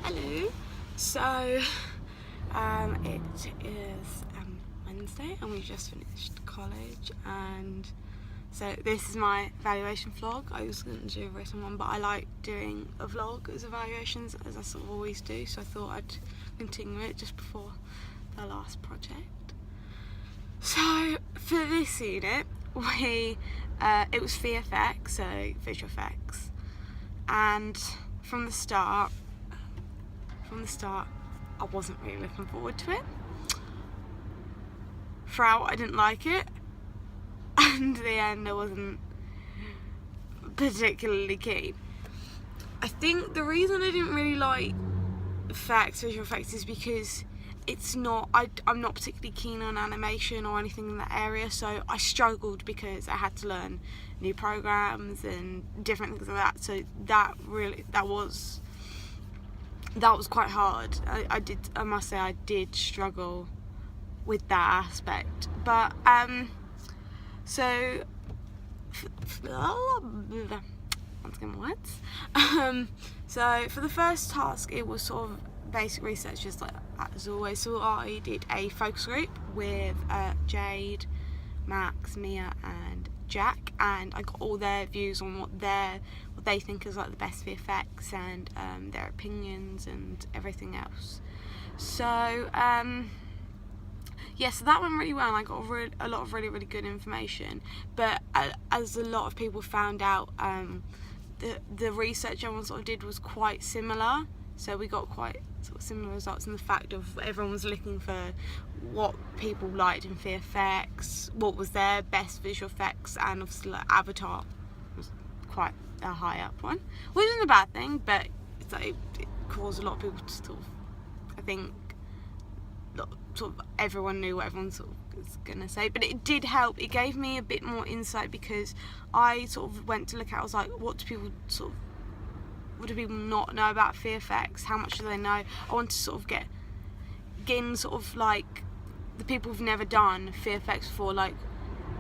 Hello. So it is Wednesday and we've just finished college, and so this is my evaluation vlog. I was going to do a written one, but I like doing a vlog as evaluations, as I sort of always do, so I thought I'd continue it just before the last project. So for this unit it was VFX, so visual effects, and from the start I wasn't really looking forward to it. Throughout I didn't like it, and at the end I wasn't particularly keen. I think the reason I didn't really like visual effects is because I'm not particularly keen on animation or anything in that area, so I struggled because I had to learn new programs and different things like that, so that was quite hard. I must say I did struggle with that aspect, but so once again my words. So for the first task it was sort of basic research, just like as always. So I did a focus group with Jade, Max, Mia and Jack, and I got all their views on what they think is like the best VFX and their opinions and everything else. So yeah, so that went really well, and I got a lot of really good information. But as a lot of people found out, the research everyone sort of did was quite similar. So we got quite sort of similar results in the fact of everyone was looking for what people liked in VFX, what was their best visual effects, and obviously like Avatar was quite a high up one, which isn't a bad thing, but it's like it caused a lot of people to sort of, I think, sort of everyone knew what everyone sort of was gonna say. But it did help. It gave me a bit more insight because I sort of went to look at, I was like, what do people not know about VFX? How much do they know? I want to sort of get in sort of like the people who've never done VFX before, like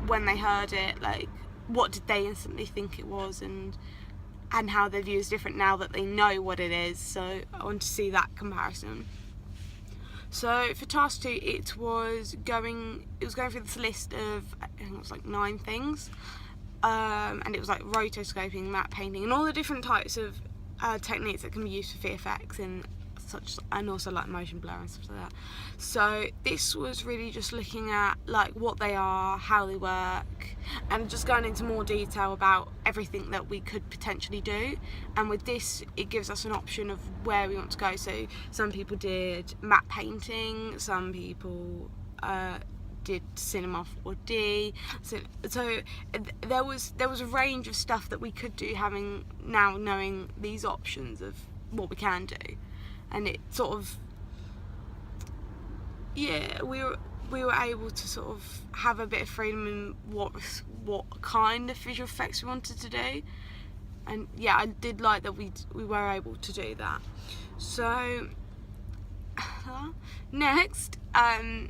when they heard it, like what did they instantly think it was, and how their view is different now that they know what it is. So I want to see that comparison. So for task 2 it was going through this list of, I think it was like 9 things, and it was like rotoscoping, matte painting, and all the different types of techniques that can be used for VFX and also like motion blur and stuff like that. So this was really just looking at like what they are, how they work, and just going into more detail about everything that we could potentially do. And with this it gives us an option of where we want to go. So some people did matte painting, some people did cinema 4D, so there was a range of stuff that we could do, knowing these options of what we can do. And it sort of, yeah, we were able to sort of have a bit of freedom in what kind of visual effects we wanted to do. And yeah, I did like that we were able to do that. So next what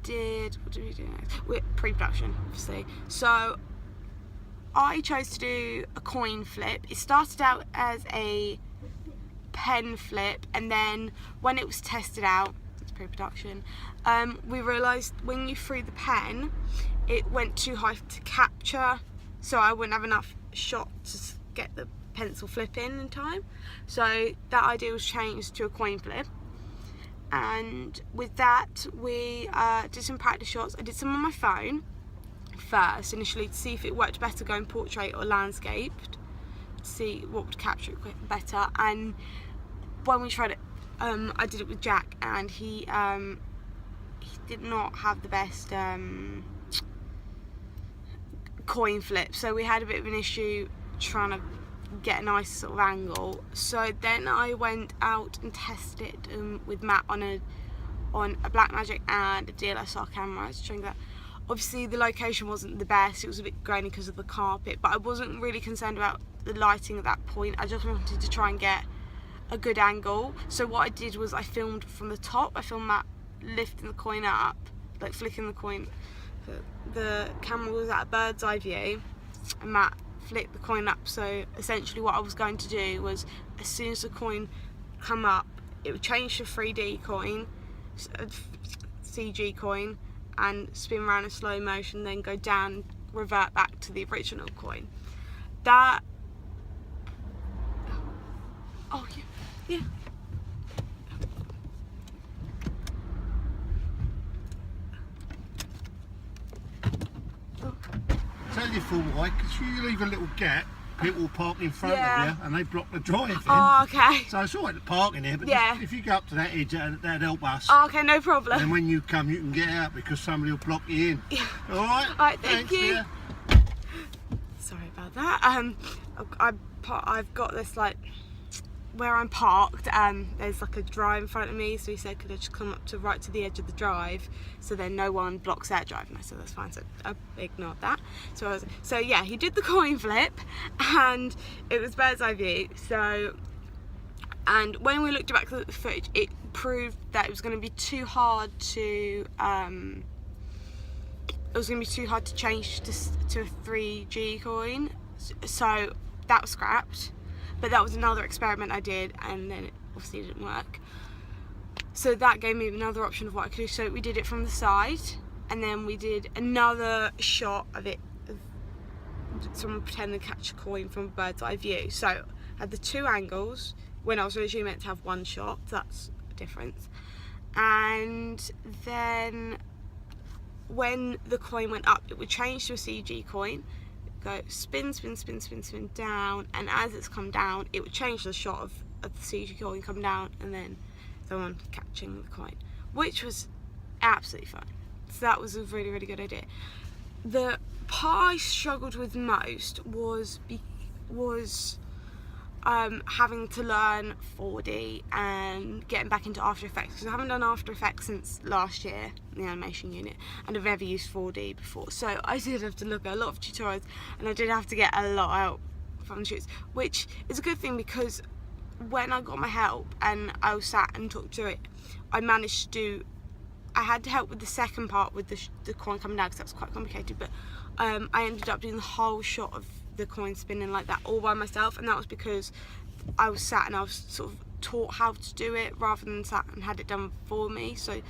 did we do next? Pre-production, obviously. So I chose to do a coin flip. It started out as a pen flip, and then when it was tested out, it's pre-production, we realised when you threw the pen it went too high to capture, so I wouldn't have enough shot to get the pencil flip in time. So that idea was changed to a coin flip, and with that we did some practice shots. I did some on my phone first initially to see if it worked better going portrait or landscape, to see what would capture it better. And when we tried it, I did it with Jack, and he did not have the best coin flip, so we had a bit of an issue trying to get a nice sort of angle. So then I went out and tested it with Matt on a Blackmagic and a DSLR camera. I was showing that. Obviously the location wasn't the best, it was a bit grainy because of the carpet, but I wasn't really concerned about the lighting at that point. I just wanted to try and get a good angle. So what I did was I filmed from the top. I filmed Matt lifting the coin up, like flicking the coin. The camera was at a bird's eye view, and Matt flip the coin up. So essentially what I was going to do was, as soon as the coin come up, it would change to 3D coin, CG coin, and spin around in slow motion, then go down, revert back to the original coin. That, oh yeah. Tell you for why, because you leave a little gap, people will park in front of you and they block the drive in. Oh, okay. So it's alright to park in here, but just, if you go up to that edge, that'd help us. Oh, okay, no problem. And when you come, you can get out because somebody will block you in. Yeah. Alright? Alright, thank you. Yeah. Sorry about that. I've got this, like, where I'm parked, there's like a drive in front of me, so he said could I just come up to right to the edge of the drive so then no one blocks that drive, and I said that's fine, so I ignored that. So yeah, he did the coin flip and it was bird's eye view. So, and when we looked back at the footage, it proved that it was going to be too hard to change to a 3G coin, so that was scrapped. But that was another experiment I did, and then it obviously didn't work. So that gave me another option of what I could do. So we did it from the side, and then we did another shot of it, of someone pretending to catch a coin from a bird's eye view. So I had the two angles, when I was originally meant to have one shot, so that's a difference. And then when the coin went up, it would change to a CG coin, go spin, spin, spin, spin, spin down, and as it's come down, it would change the shot of the CG coin come down, and then someone catching the coin, which was absolutely fun. So that was a really, really good idea. The part I struggled with most was having to learn 4D and getting back into After Effects, because I haven't done After Effects since last year in the animation unit, and I've never used 4D before, so I did have to look at a lot of tutorials, and I did have to get a lot out from the shoots, which is a good thing, because when I got my help and I was sat and talked through it, I managed to do, I had to help with the second part with the coin coming down, because that was quite complicated, but I ended up doing the whole shot of the coin spinning like that all by myself, and that was because I was sat and I was sort of taught how to do it rather than sat and had it done for me. So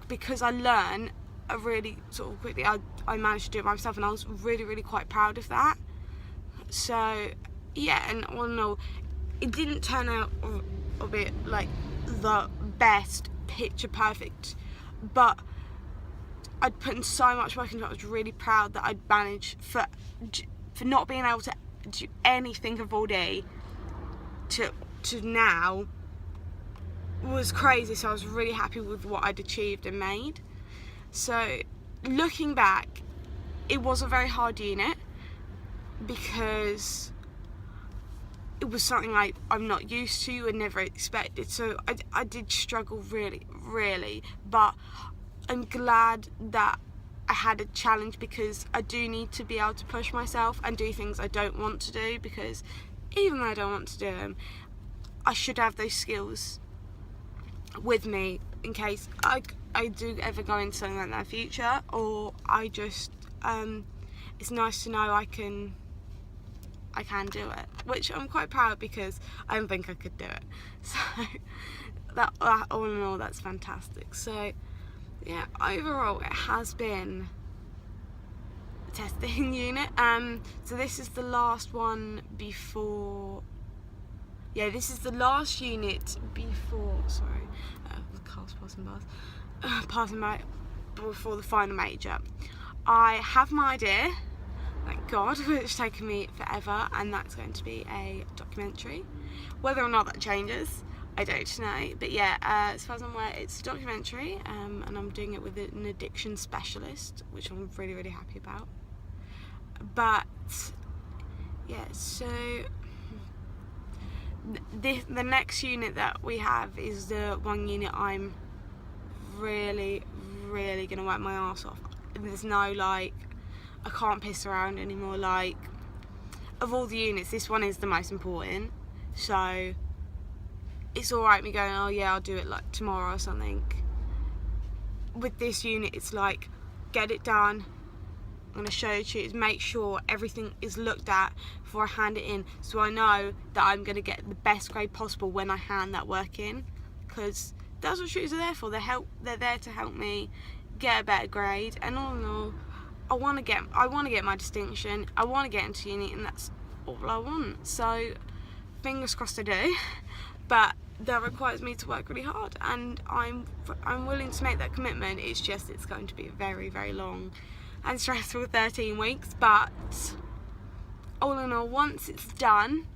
because I learned really sort of quickly, I managed to do it myself, and I was really, really quite proud of that. So yeah, and all in all, it didn't turn out a bit like the best picture perfect, but I'd put in so much work into it. I was really proud that I'd managed, for not being able to do anything of all day to now was crazy. So I was really happy with what I'd achieved and made. So looking back, it was a very hard unit because it was something I'm not used to and never expected. So I did struggle really, but I'm glad that I had a challenge, because I do need to be able to push myself and do things I don't want to do, because even though I don't want to do them, I should have those skills with me in case I do ever go into something like that in the future, or I just it's nice to know I can do it, which I'm quite proud, because I don't think I could do it. So that all in all, that's fantastic. So yeah, overall it has been a testing unit. So this is the last one before, yeah, this is the last unit before, sorry, the car's passing by, before the final major. I have my idea, thank God, which has taken me forever, and that's going to be a documentary. Whether or not that changes, I don't know, but yeah, as far as I'm aware, it's a documentary, and I'm doing it with an addiction specialist, which I'm really, really happy about. But yeah, so the next unit that we have is the one unit I'm really, really gonna work my arse off. There's no, like, I can't piss around anymore. Like, of all the units, this one is the most important, so it's alright me going, oh yeah, I'll do it like tomorrow or something. With this unit, it's like, get it done going to show tutors, make sure everything is looked at before I hand it in, so I know that I'm going to get the best grade possible when I hand that work in, because that's what tutors are there for. They're there to help me get a better grade, and all in all, I want to get my distinction. I want to get into uni, and that's all I want. So fingers crossed I do, but that requires me to work really hard, and I'm willing to make that commitment. It's just, it's going to be a very, very long and stressful 13 weeks, but all in all, once it's done,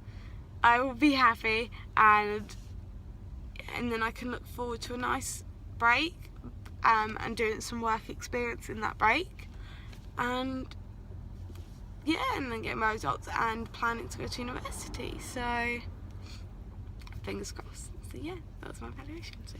I will be happy, and then I can look forward to a nice break, and doing some work experience in that break, and yeah, and then getting my results and planning to go to university. So fingers crossed. So yeah, that was my evaluation. So